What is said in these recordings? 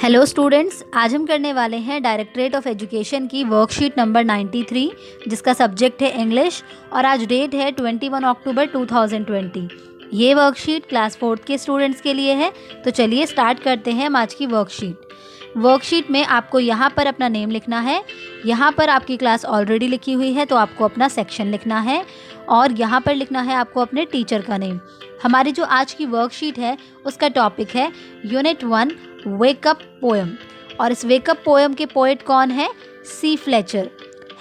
Hello students, आज हम करने वाले हैं डायरेक्टरेट ऑफ एजुकेशन की वर्कशीट नंबर 93 जिसका सब्जेक्ट है इंग्लिश और आज डेट है 21 अक्टूबर 2020। ये वर्कशीट क्लास 4th के स्टूडेंट्स के लिए है। तो चलिए स्टार्ट करते हैं हम आज की वर्कशीट में आपको यहाँ पर अपना नेम लिखना है। यहाँ पर आपकी क्लास ऑलरेडी लिखी हुई है तो आपको अपना सेक्शन लिखना है और यहाँ पर लिखना है आपको अपने टीचर का नेम। हमारी जो आज की वर्कशीट है उसका टॉपिक है यूनिट 1 वेकअप पोएम और इस वेकअप पोएम के पोएट कौन है? C Fletcher.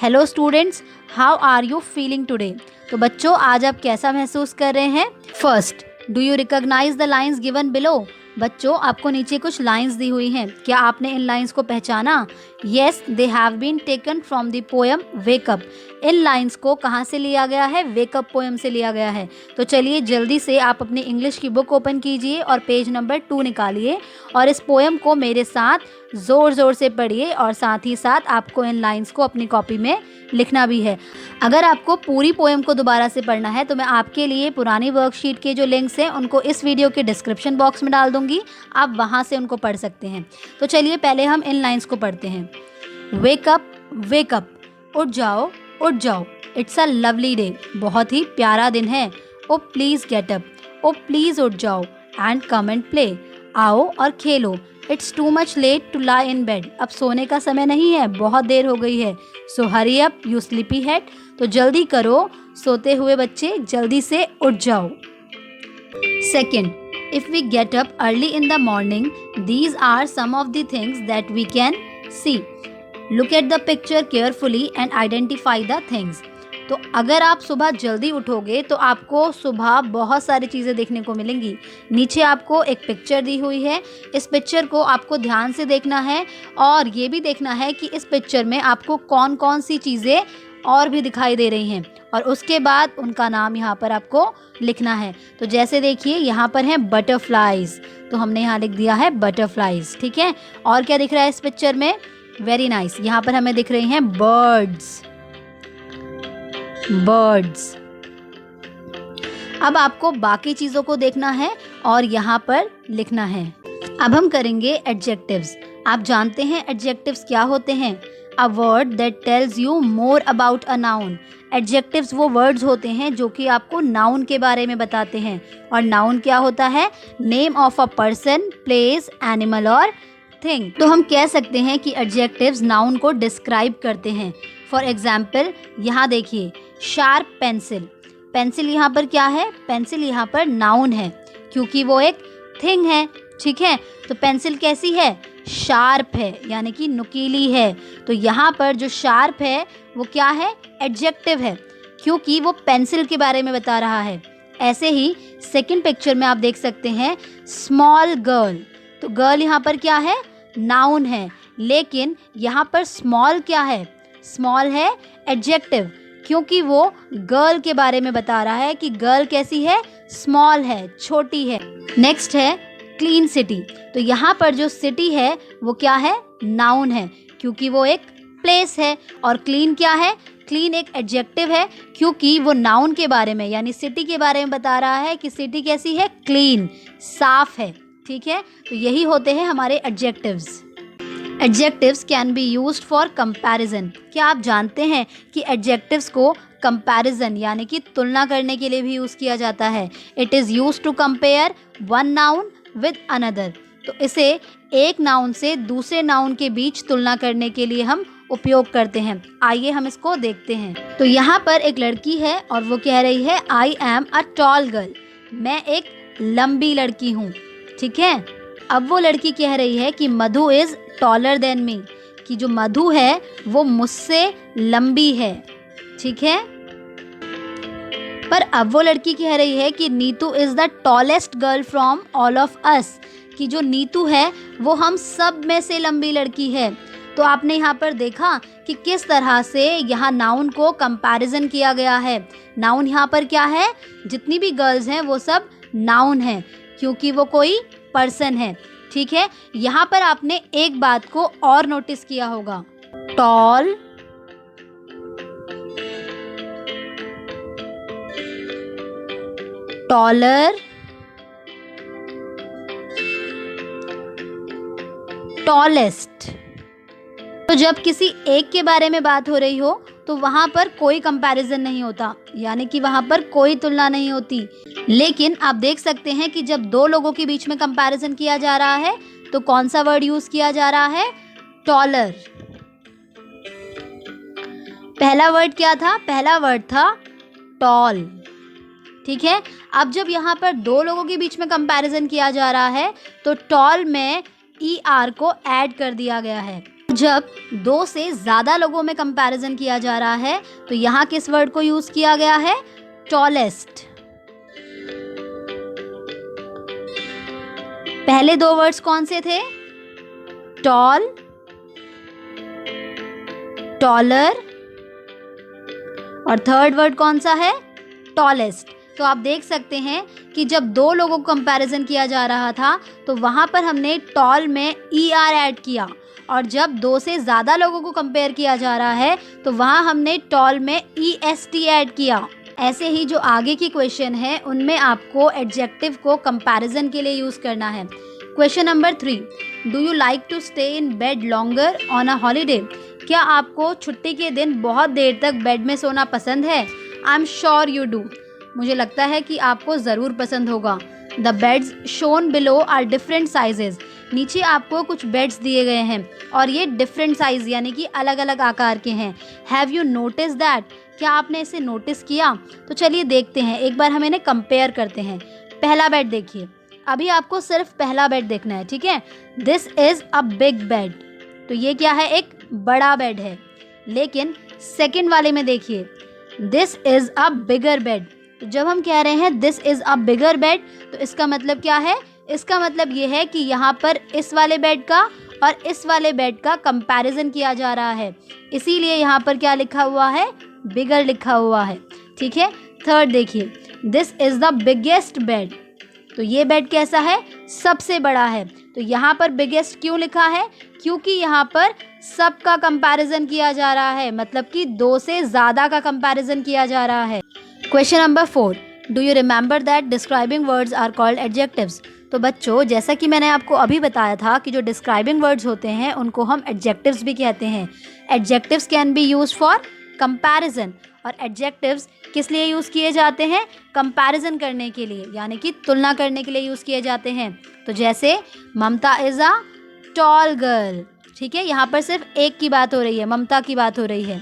Hello students, how are you feeling today? तो बच्चों, आज आप कैसा महसूस कर रहे हैं? First, do you recognise the lines given below? बच्चों, आपको नीचे कुछ लाइंस दी हुई हैं, क्या आपने इन लाइंस को पहचाना? Yes, they have been taken from the poem wake up. इन लाइंस को कहाँ से लिया गया है? वेकअप पोएम से लिया गया है। तो चलिए जल्दी से आप अपनी इंग्लिश की बुक ओपन कीजिए और पेज नंबर 2 निकालिए और इस पोएम को मेरे साथ ज़ोर ज़ोर से पढ़िए और साथ ही साथ आपको इन लाइंस को अपनी कॉपी में लिखना भी है। अगर आपको पूरी पोएम को दोबारा से पढ़ना है तो मैं आपके लिए पुरानी वर्कशीट के जो लिंक्स हैं उनको इस वीडियो के डिस्क्रिप्शन बॉक्स में डाल दूंगी, आप वहां से उनको पढ़ सकते हैं। तो चलिए पहले हम इन लाइंस को पढ़ते हैं। वेकअप वेकअप, उठ जाओ उठ जाओ, इट्स अ लवली डे, बहुत ही प्यारा दिन है। O please get up, O please उठ जाओ एंड कम एंड प्ले, आओ और खेलो। It's too much late to lie in bed, अब सोने का समय नहीं है, बहुत देर हो गई है। So hurry up you sleepy head, तो जल्दी करो सोते हुए बच्चे, जल्दी से उठ जाओ। Second, if we get up early in the morning, these are some of the things that we can see. Look at the picture carefully and identify the things. तो अगर आप सुबह जल्दी उठोगे तो आपको सुबह बहुत सारी चीज़ें देखने को मिलेंगी। नीचे आपको एक पिक्चर दी हुई है, इस पिक्चर को आपको ध्यान से देखना है और ये भी देखना है कि इस पिक्चर में आपको कौन कौन सी चीज़ें और भी दिखाई दे रही हैं और उसके बाद उनका नाम यहाँ पर आपको लिखना है। तो जैसे देखिए यहाँ पर हैं बटरफ्लाइज, तो हमने यहाँ लिख दिया है बटरफ्लाइज, ठीक है। और क्या दिख रहा है इस पिक्चर में? वेरी नाइस, यहाँ पर हमें दिख रही हैं बर्ड्स। अब आपको बाकी चीज़ों को देखना है और यहाँ पर लिखना है। अब हम करेंगे एडजेक्टिव्स। आप जानते हैं एडजेक्टिव्स क्या होते हैं? A word that tells you more about a noun. Adjectives वो वर्ड्स होते हैं जो कि आपको नाउन के बारे में बताते हैं। और नाउन क्या होता है? Name of a person, place, animal और थिंग। तो हम कह सकते हैं कि एडजेक्टिव्स नाउन को डिस्क्राइब करते हैं। फॉर एग्जाम्पल यहाँ देखिए, शार्प पेंसिल। पेंसिल यहाँ पर क्या है? पेंसिल यहाँ पर नाउन है क्योंकि वो एक थिंग है, ठीक है। तो पेंसिल कैसी है? शार्प है, यानी कि नुकीली है। तो यहाँ पर जो शार्प है वो क्या है? एडजेक्टिव है क्योंकि वो पेंसिल के बारे में बता रहा है। ऐसे ही सेकंड पिक्चर में आप देख सकते हैं स्मॉल गर्ल। तो गर्ल यहाँ पर क्या है? नाउन है, लेकिन यहाँ पर स्मॉल क्या है? स्मॉल है एडजेक्टिव क्योंकि वो गर्ल के बारे में बता रहा है कि गर्ल कैसी है? स्मॉल है, छोटी है। नेक्स्ट है क्लीन सिटी। तो यहाँ पर जो सिटी है वो क्या है? नाउन है क्योंकि वो एक प्लेस है। और क्लीन क्या है? क्लीन एक एडजेक्टिव है क्योंकि वो नाउन के बारे में यानी सिटी के बारे में बता रहा है कि सिटी कैसी है? क्लीन, साफ है, ठीक है। तो यही होते हैं हमारे adjectives. Adjectives can be used for comparison. क्या आप जानते हैं कि एडजेक्टिव्स को कंपैरिजन यानी कि तुलना करने के लिए भी यूज़ किया जाता है? It is used to compare one noun with another. तो इसे एक नाउन से दूसरे नाउन के बीच तुलना करने के लिए हम उपयोग करते हैं। आइए हम इसको देखते हैं। तो यहाँ पर एक लड़की है और वो कह रही है I am a tall girl, मैं एक लंबी लड़की हूँ, ठीक है। अब वो लड़की कह रही है कि मधु इज़ टॉलर देन मी, कि जो मधु है वो मुझसे लंबी है, ठीक है। पर अब वो लड़की कह रही है कि Neetu is the tallest girl from all of us, कि जो नीतू है वो हम सब में से लंबी लड़की है। तो आपने यहाँ पर देखा कि किस तरह से यहाँ नाउन को कंपैरिजन किया गया है। नाउन यहाँ पर क्या है? जितनी भी गर्ल्स हैं वो सब नाउन है क्योंकि वो कोई पर्सन है, ठीक है। यहाँ पर आपने एक बात को और नोटिस किया होगा, टॉल, टॉलर, टॉलेस्ट। तो जब किसी एक के बारे में बात हो रही हो तो वहाँ पर कोई कंपैरिजन नहीं होता, यानी कि वहाँ पर कोई तुलना नहीं होती। लेकिन आप देख सकते हैं कि जब दो लोगों के बीच में कंपैरिजन किया जा रहा है तो कौन सा वर्ड यूज किया जा रहा है? टॉलर। पहला वर्ड क्या था? पहला वर्ड था टॉल। ठीक है, अब जब यहाँ पर दो लोगों के बीच में कंपैरिजन किया जा रहा है तो टॉल में ER को ऐड कर दिया गया है। जब दो से ज़्यादा लोगों में कंपैरिजन किया जा रहा है तो यहाँ किस वर्ड को यूज़ किया गया है? टॉलेस्ट। पहले दो वर्ड्स कौन से थे? टॉल, टॉलर, और थर्ड वर्ड कौन सा है? टॉलेस्ट। तो आप देख सकते हैं कि जब दो लोगों को कंपैरिजन किया जा रहा था तो वहाँ पर हमने टॉल में ER ऐड किया, और जब दो से ज़्यादा लोगों को कंपेयर किया जा रहा है तो वहाँ हमने टॉल में EST ऐड किया। ऐसे ही जो आगे की क्वेश्चन है उनमें आपको एडजेक्टिव को कंपैरिजन के लिए यूज़ करना है। Question number 3, do you like to stay in bed longer on a holiday? क्या आपको छुट्टी के दिन बहुत देर तक बेड में सोना पसंद है? I am sure you do. मुझे लगता है कि आपको ज़रूर पसंद होगा। The beds shown below are different sizes. नीचे आपको कुछ बेड्स दिए गए हैं और ये डिफरेंट साइज यानी कि अलग अलग आकार के हैं। Have you notice that? क्या आपने इसे नोटिस किया? तो चलिए देखते हैं, एक बार हम इन्हें कंपेयर करते हैं। पहला बेड देखिए, अभी आपको सिर्फ पहला बेड देखना है, ठीक है। This is a big bed, तो ये क्या है? एक बड़ा बेड है। लेकिन सेकंड वाले में देखिए, this is a bigger bed. तो जब हम कह रहे हैं this is a bigger bed तो इसका मतलब क्या है? इसका मतलब ये है कि यहाँ पर इस वाले बेड का और इस वाले बेड का कंपैरिजन किया जा रहा है, इसीलिए यहाँ पर क्या लिखा हुआ है? बिगर लिखा हुआ है, ठीक है। थर्ड देखिए, this is the biggest bed, तो ये बेड कैसा है? सबसे बड़ा है। तो यहाँ पर बिगेस्ट क्यों लिखा है? क्योंकि यहाँ पर सबका कंपैरिजन किया जा रहा है, मतलब कि दो से ज़्यादा का कंपैरिजन किया जा रहा है। Question number 4, do you remember that describing words are called adjectives? तो बच्चों, जैसा कि मैंने आपको अभी बताया था कि जो डिस्क्राइबिंग वर्ड्स होते हैं उनको हम एडजेक्टिव्स भी कहते हैं। Adjectives can be use for comparison, और एडजेक्टिव्स किस लिए यूज़ किए जाते हैं? कंपैरिजन करने के लिए, यानी कि तुलना करने के लिए यूज़ किए जाते हैं। तो जैसे ममता इज़ अ टॉल गर्ल, ठीक है, यहाँ पर सिर्फ एक की बात हो रही है, ममता की बात हो रही है।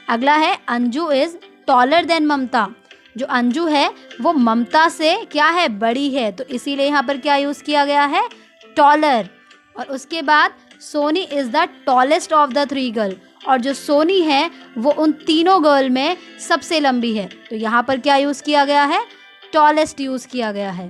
अगला है अंजू इज़ टॉलर देन ममता, जो अंजू है वो ममता से क्या है? बड़ी है, तो इसीलिए यहाँ पर क्या यूज़ किया गया है? टॉलर। और उसके बाद Soni is the tallest of the 3 girl, और जो सोनी है वो उन तीनों गर्ल में सबसे लंबी है, तो यहाँ पर क्या यूज़ किया गया है? टॉलेस्ट यूज़ किया गया है।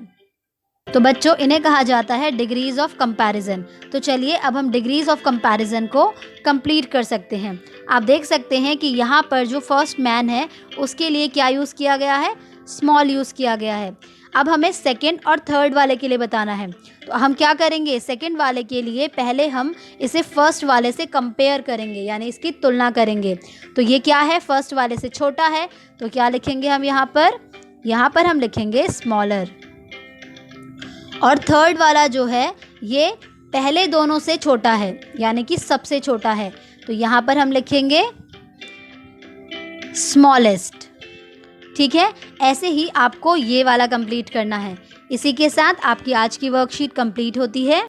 तो बच्चों, इन्हें कहा जाता है डिग्रीज ऑफ कंपैरिजन। तो चलिए अब हम डिग्रीज ऑफ कंपैरिजन को कंप्लीट कर सकते हैं। आप देख सकते हैं कि यहाँ पर जो फर्स्ट मैन है उसके लिए क्या यूज़ किया गया है? स्मॉल यूज़ किया गया है। अब हमें सेकंड और थर्ड वाले के लिए बताना है, तो हम क्या करेंगे? सेकंड वाले के लिए पहले हम इसे फर्स्ट वाले से कंपेयर करेंगे, यानी इसकी तुलना करेंगे। तो ये क्या है? फर्स्ट वाले से छोटा है, तो क्या लिखेंगे हम यहाँ पर? यहाँ पर हम लिखेंगे स्मॉलर। और थर्ड वाला जो है ये पहले दोनों से छोटा है, यानी कि सबसे छोटा है, तो यहाँ पर हम लिखेंगे स्मॉलेस्ट, ठीक है। ऐसे ही आपको ये वाला कंप्लीट करना है। इसी के साथ आपकी आज की वर्कशीट कंप्लीट होती है।